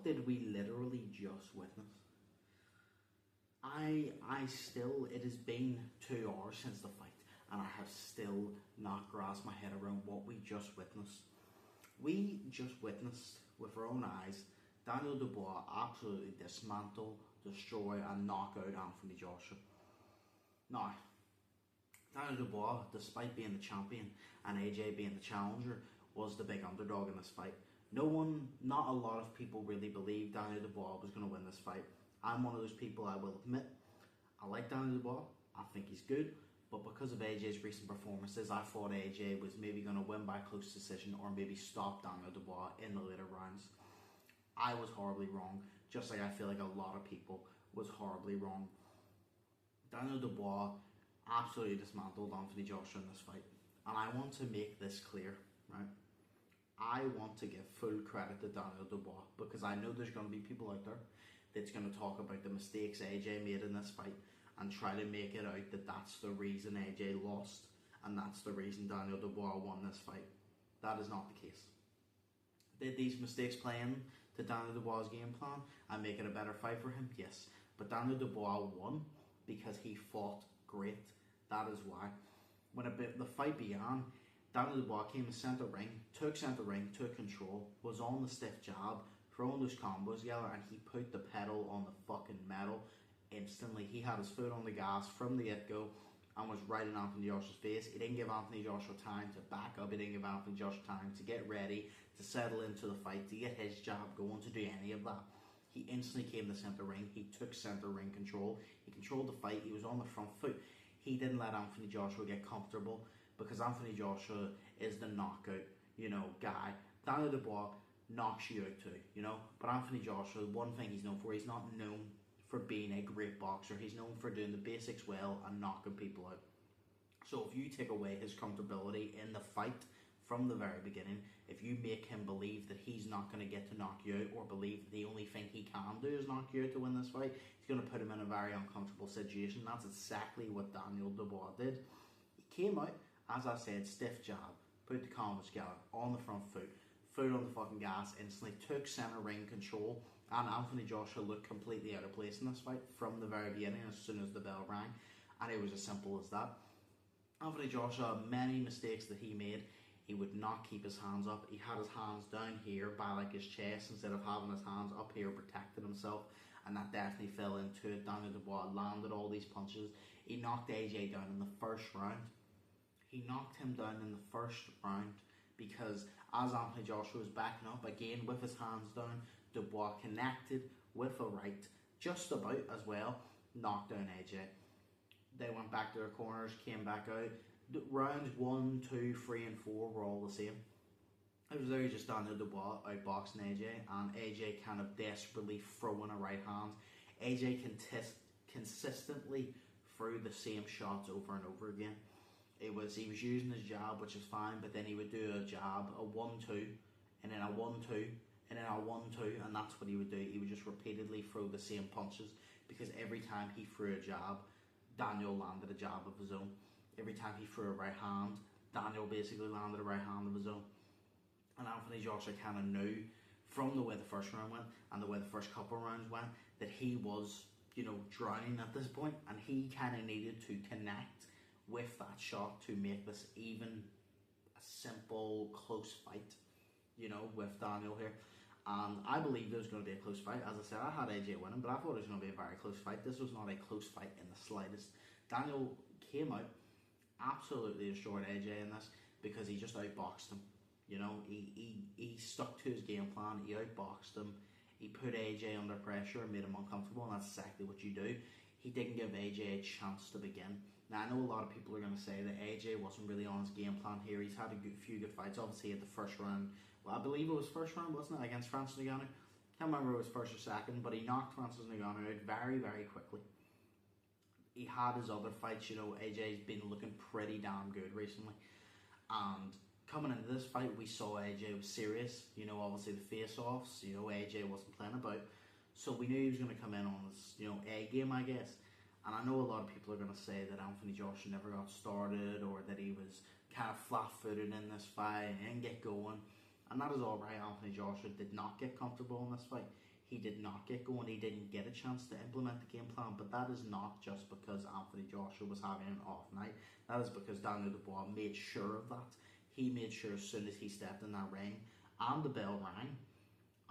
did we literally just witness? It has been 2 hours since the fight, and I have still not grasped my head around what we just witnessed. We just witnessed with our own eyes Daniel Dubois absolutely dismantle, destroy, and knock out Anthony Joshua. Now, Daniel Dubois, despite being the champion and AJ being the challenger, was the big underdog in this fight. Not a lot of people really believed Daniel Dubois was going to win this fight. I'm one of those people, I will admit. I like Daniel Dubois, I think he's good, but because of AJ's recent performances, I thought AJ was maybe going to win by close decision or maybe stop Daniel Dubois in the later rounds. I was horribly wrong, just like I feel like a lot of people was horribly wrong. Daniel Dubois absolutely dismantled Anthony Joshua in this fight, and I want to make this clear, right? I want to give full credit to Daniel Dubois because I know there's going to be people out there that's going to talk about the mistakes AJ made in this fight and try to make it out that that's the reason AJ lost and that's the reason Daniel Dubois won this fight. That is not the case. Did these mistakes play in to Daniel Dubois' game plan and make it a better fight for him? Yes. But Daniel Dubois won because he fought great. That is why. When the fight began, Daniel Dubois came to centre ring, took control, was on the stiff jab, throwing those combos together, and he put the pedal on the fucking metal instantly. He had his foot on the gas from the get-go and was right in Anthony Joshua's face. He didn't give Anthony Joshua time to back up. He didn't give Anthony Joshua time to get ready, to settle into the fight, to get his jab going, to do any of that. He instantly came to centre ring. He took centre ring control. He controlled the fight. He was on the front foot. He didn't let Anthony Joshua get comfortable because Anthony Joshua is the knockout, guy. Daniel Dubois knocks you out too, But Anthony Joshua, one thing he's known for, he's not known for being a great boxer. He's known for doing the basics well and knocking people out. So if you take away his comfortability in the fight from the very beginning, if you make him believe that he's not going to get to knock you out or believe that the only thing he can do is knock you out to win this fight, he's going to put him in a very uncomfortable situation. That's exactly what Daniel Dubois did. He came out, as I said, stiff jab, put the combos together, on the front foot on the fucking gas, instantly took centre ring control, and Anthony Joshua looked completely out of place in this fight from the very beginning as soon as the bell rang, and it was as simple as that. Anthony Joshua, many mistakes that he made. He would not keep his hands up. He had his hands down here by his chest instead of having his hands up here protecting himself, and that definitely fell into it. Daniel Dubois landed all these punches. He knocked AJ down in the first round. He knocked him down in the first round because as Anthony Joshua was backing up again with his hands down, Dubois connected with a right just about as well, knocked down AJ. They went back to their corners, came back out. Rounds 1, 2, 3 and 4 were all the same. It was there just Daniel Dubois outboxing AJ, and AJ kind of desperately throwing a right hand. AJ consistently threw the same shots over and over again. He was using his jab, which is fine, but then he would do a jab, a 1-2, and then a 1-2, and then a 1-2, and that's what he would do. He would just repeatedly throw the same punches because every time he threw a jab, Daniel landed a jab of his own. Every time he threw a right hand, Daniel basically landed a right hand of his own. And Anthony Joshua kind of knew from the way the first round went and the way the first couple of rounds went that he was, drowning at this point, and he kind of needed to connect with that shot to make this even a simple, close fight, with Daniel here. And I believed it was going to be a close fight. As I said, I had AJ winning, but I thought it was going to be a very close fight. This was not a close fight in the slightest. Daniel came out, absolutely destroyed AJ in this because he just outboxed him. He stuck to his game plan, he outboxed him, he put AJ under pressure and made him uncomfortable, and that's exactly what you do. He didn't give AJ a chance to begin. Now, I know a lot of people are going to say that AJ wasn't really on his game plan here. He's had a few good fights. Obviously, at the first round, I believe it was first round, wasn't it, against Francis Ngannou? Can't remember if it was first or second, but he knocked Francis Ngannou out very, very quickly. He had his other fights, AJ's been looking pretty damn good recently. And coming into this fight, we saw AJ was serious. Obviously the face-offs, AJ wasn't playing about. So we knew he was going to come in on his, A game, I guess. And I know a lot of people are going to say that Anthony Joshua never got started or that he was kind of flat-footed in this fight and didn't get going. And that is all right. Anthony Joshua did not get comfortable in this fight. he did not get going. He didn't get a chance to implement the game plan, but that is not just because Anthony Joshua was having an off night. That is because Daniel Dubois made sure of that. He made sure as soon as he stepped in that ring and the bell rang,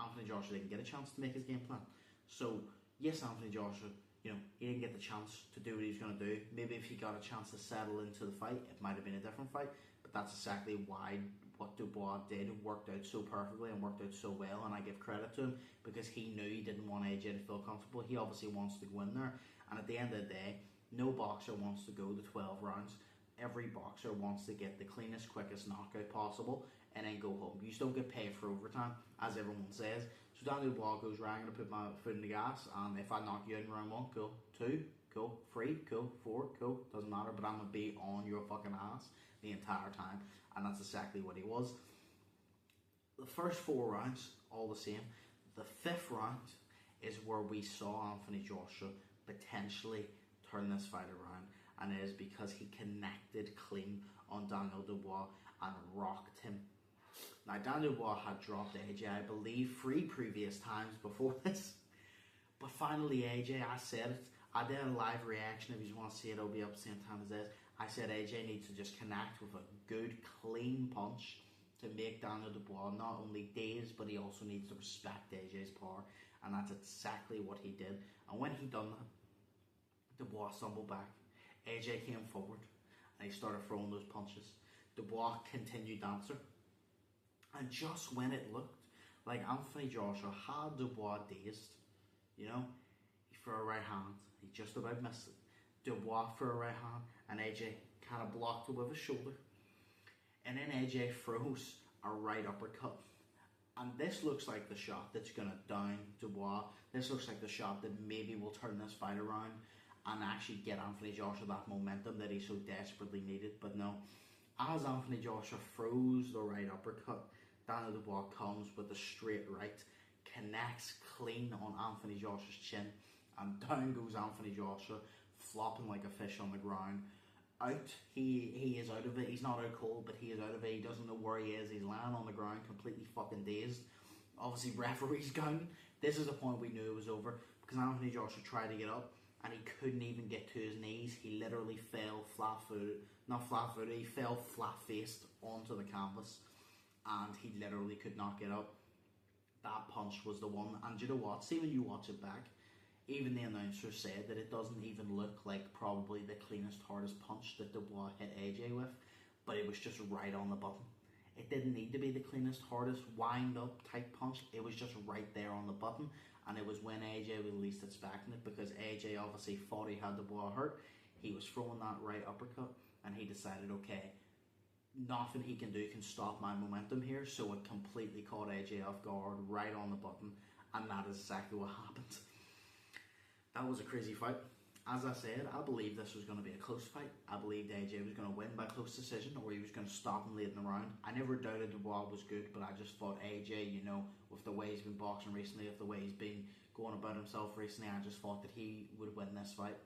Anthony Joshua didn't get a chance to make his game plan. So, yes, Anthony Joshua, he didn't get the chance to do what he was going to do. Maybe if he got a chance to settle into the fight, it might have been a different fight. But that's exactly why what Dubois did worked out so perfectly and worked out so well. And I give credit to him because he knew he didn't want AJ to feel comfortable. He obviously wants to go in there. And at the end of the day, no boxer wants to go the 12 rounds. Every boxer wants to get the cleanest, quickest knockout possible and then go home. You still get paid for overtime, as everyone says. So Daniel Dubois goes, right, I'm going to put my foot in the gas, and if I knock you out in round 1, cool. 2, cool. 3, cool. 4, cool. Doesn't matter, but I'm going to be on your fucking ass the entire time. And that's exactly what he was. The first 4 rounds, all the same. The 5th round is where we saw Anthony Joshua potentially turn this fight around. And it is because he connected clean on Daniel Dubois and rocked him. Now, Daniel Dubois had dropped AJ, I believe, 3 previous times before this. But finally, AJ, I said it. I did a live reaction. If you want to see it, it'll be up at the same time as this. I said AJ needs to just connect with a good, clean punch to make Daniel Dubois not only dazed, but he also needs to respect AJ's power. And that's exactly what he did. And when he done that, Dubois stumbled back. AJ came forward and he started throwing those punches. Dubois continued to answer. And just when it looked like Anthony Joshua had Dubois dazed, he threw a right hand. He just about missed it. Dubois threw a right hand and AJ kind of blocked it with his shoulder. And then AJ throws a right uppercut. And this looks like the shot that's going to down Dubois. This looks like the shot that maybe will turn this fight around and actually get Anthony Joshua that momentum that he so desperately needed. But no, as Anthony Joshua throws the right uppercut, Daniel Dubois comes with a straight right, connects clean on Anthony Joshua's chin, and down goes Anthony Joshua, flopping like a fish on the ground. Out, he is out of it. He's not out cold, but he is out of it. He doesn't know where he is. He's lying on the ground, completely fucking dazed. Obviously, referee's counting. This is the point we knew it was over, because Anthony Joshua tried to get up, and he couldn't even get to his knees. He literally fell flat-footed, he fell flat-faced onto the canvas, and he literally could not get up. That punch was the one, and you know what? See when you watch it back, even the announcer said that it doesn't even look like probably the cleanest, hardest punch that Dubois hit AJ with, but it was just right on the button. It didn't need to be the cleanest, hardest, wind-up type punch. It was just right there on the button, and it was when AJ was least expecting it, because AJ obviously thought he had Dubois hurt. He was throwing that right uppercut, and he decided, okay, nothing he can do can stop my momentum here, so it completely caught AJ off guard, right on the button, and that is exactly what happened. That was a crazy fight. As I said, I believed this was going to be a close fight. I believed AJ was going to win by close decision, or he was going to stop him late in the round. I never doubted Dubois was good, but I just thought AJ, with the way he's been boxing recently, with the way he's been going about himself recently, I just thought that he would win this fight.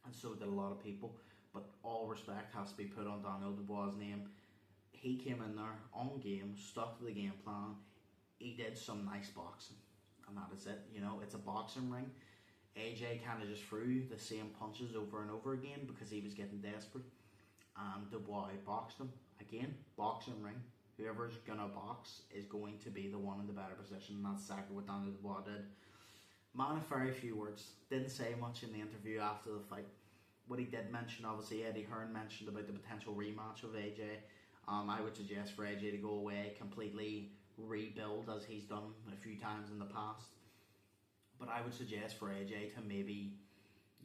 And so did a lot of people. But all respect has to be put on Daniel Dubois' name. He came in there on game, stuck to the game plan. He did some nice boxing, and that is it. It's a boxing ring. AJ kind of just threw the same punches over and over again because he was getting desperate. And Dubois boxed him. Again, boxing ring. Whoever's going to box is going to be the one in the better position. And that's exactly what Daniel Dubois did. Man of very few words. Didn't say much in the interview after the fight. What he did mention, obviously, Eddie Hearn mentioned about the potential rematch of AJ. I would suggest for AJ to go away, completely rebuild as he's done a few times in the past. But I would suggest for AJ to maybe,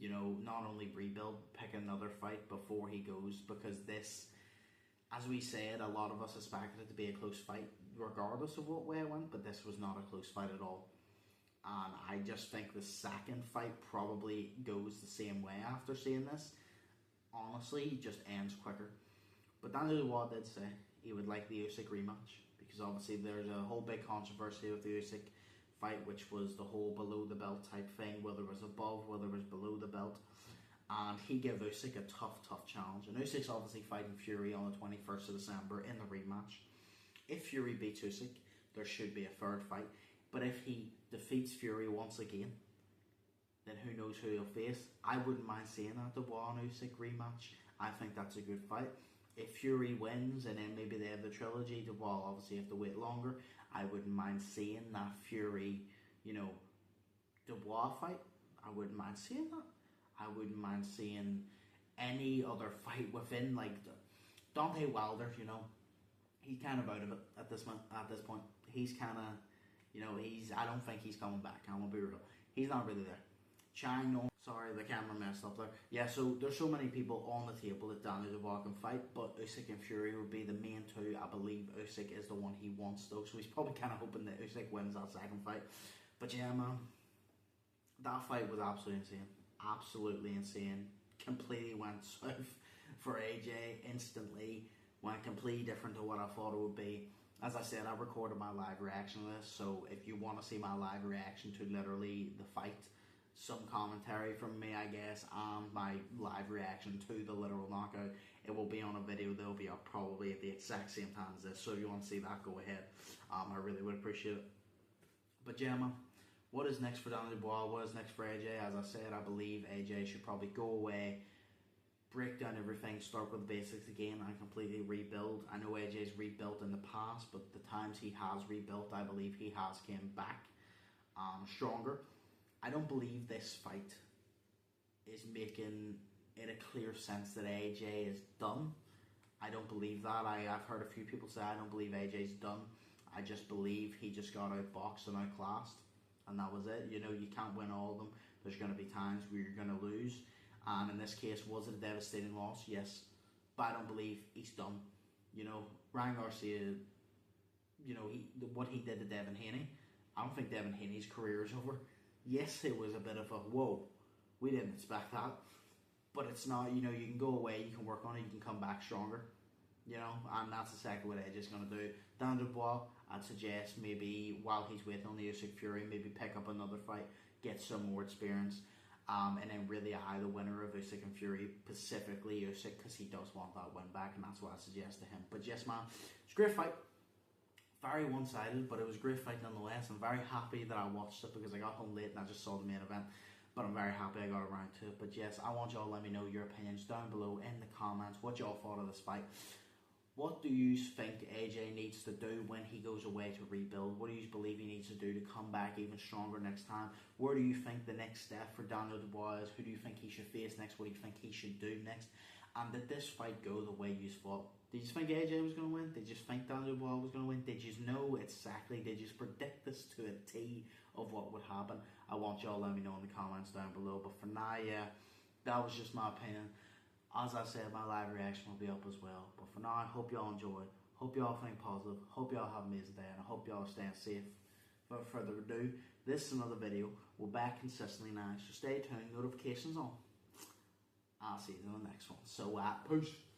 not only rebuild, pick another fight before he goes, because this, as we said, a lot of us expected it to be a close fight, regardless of what way it went, but this was not a close fight at all. And I just think the second fight probably goes the same way after seeing this. Honestly, just ends quicker. But Daniel Dubois did say he would like the Usyk rematch, because obviously there's a whole big controversy with the Usyk fight, which was the whole below the belt type thing, whether it was above, whether it was below the belt. And he gave Usyk a tough challenge. And Usyk's obviously fighting Fury on the 21st of December in the rematch. If Fury beats Usyk, there should be a third fight. But if he defeats Fury once again, then who knows who he'll face. I wouldn't mind seeing that Dubois and Usyk rematch. I think that's a good fight. If Fury wins and then maybe they have the trilogy, Dubois obviously have to wait longer. I wouldn't mind seeing that Fury, Dubois fight. I wouldn't mind seeing that. I wouldn't mind seeing any other fight within, like Deontay Wilder. He's kind of out of it at this point. He's kind of, I don't think he's coming back. I'm gonna be real. He's not really there. China, sorry, the camera messed up there. Yeah, so there's so many people on the table that Daniel Dubois can fight, but Usyk and Fury would be the main two. I believe Usyk is the one he wants though, so he's probably kind of hoping that Usyk wins that second fight. But yeah, man, that fight was absolutely insane. Absolutely insane. Completely went south for AJ instantly. Went completely different to what I thought it would be. As I said, I recorded my live reaction to this, so if you want to see my live reaction to literally the fight, some commentary from me, I guess, and my live reaction to the literal knockout, it will be on a video that will be up probably at the exact same time as this, so if you want to see that, go ahead. I really would appreciate it. But yeah, man, what is next for Daniel Dubois? What is next for AJ? As I said, I believe AJ should probably go away, break down everything, start with the basics again, and completely rebuild. I know AJ's rebuilt in the past, but the times he has rebuilt, I believe he has came back stronger. I don't believe this fight is making it a clear sense that AJ is done. I don't believe that. I've heard a few people say I don't believe AJ's done. I just believe he just got outboxed and outclassed, and that was it. You can't win all of them. There's going to be times where you're going to lose. And in this case, was it a devastating loss? Yes. But I don't believe he's done. Ryan Garcia, what he did to Devin Haney, I don't think Devin Haney's career is over. Yes, it was a bit of a, whoa, we didn't expect that. But it's not, you can go away, you can work on it, you can come back stronger. And that's exactly what AJ's going to do. Dan Dubois, I'd suggest maybe while he's waiting on the Usyk Fury, maybe pick up another fight, get some more experience. And then really eye the winner of Usyk and Fury, specifically Usyk, because he does want that win back, and that's what I suggest to him. But yes, man, it's a great fight. Very one-sided, but it was a great fight nonetheless. I'm very happy that I watched it because I got home late and I just saw the main event. But I'm very happy I got around to it. But yes, I want y'all to let me know your opinions down below in the comments, what y'all thought of this fight. What do you think AJ needs to do when he goes away to rebuild? What do you believe he needs to do to come back even stronger next time? Where do you think the next step for Daniel Dubois is? Who do you think he should face next? What do you think he should do next? And did this fight go the way you thought? Did you think AJ was going to win? Did you think Daniel Dubois was going to win? Did you know exactly? Did you predict this to a T of what would happen? I want y'all to let me know in the comments down below. But for now, yeah, that was just my opinion. As I said, my live reaction will be up as well. But for now, I hope y'all enjoy. Hope y'all think positive. Hope y'all have an amazing day. And I hope y'all are staying safe. Without further ado, this is another video. We're back consistently now. So stay tuned. Notifications on. I'll see you in the next one. So, peace.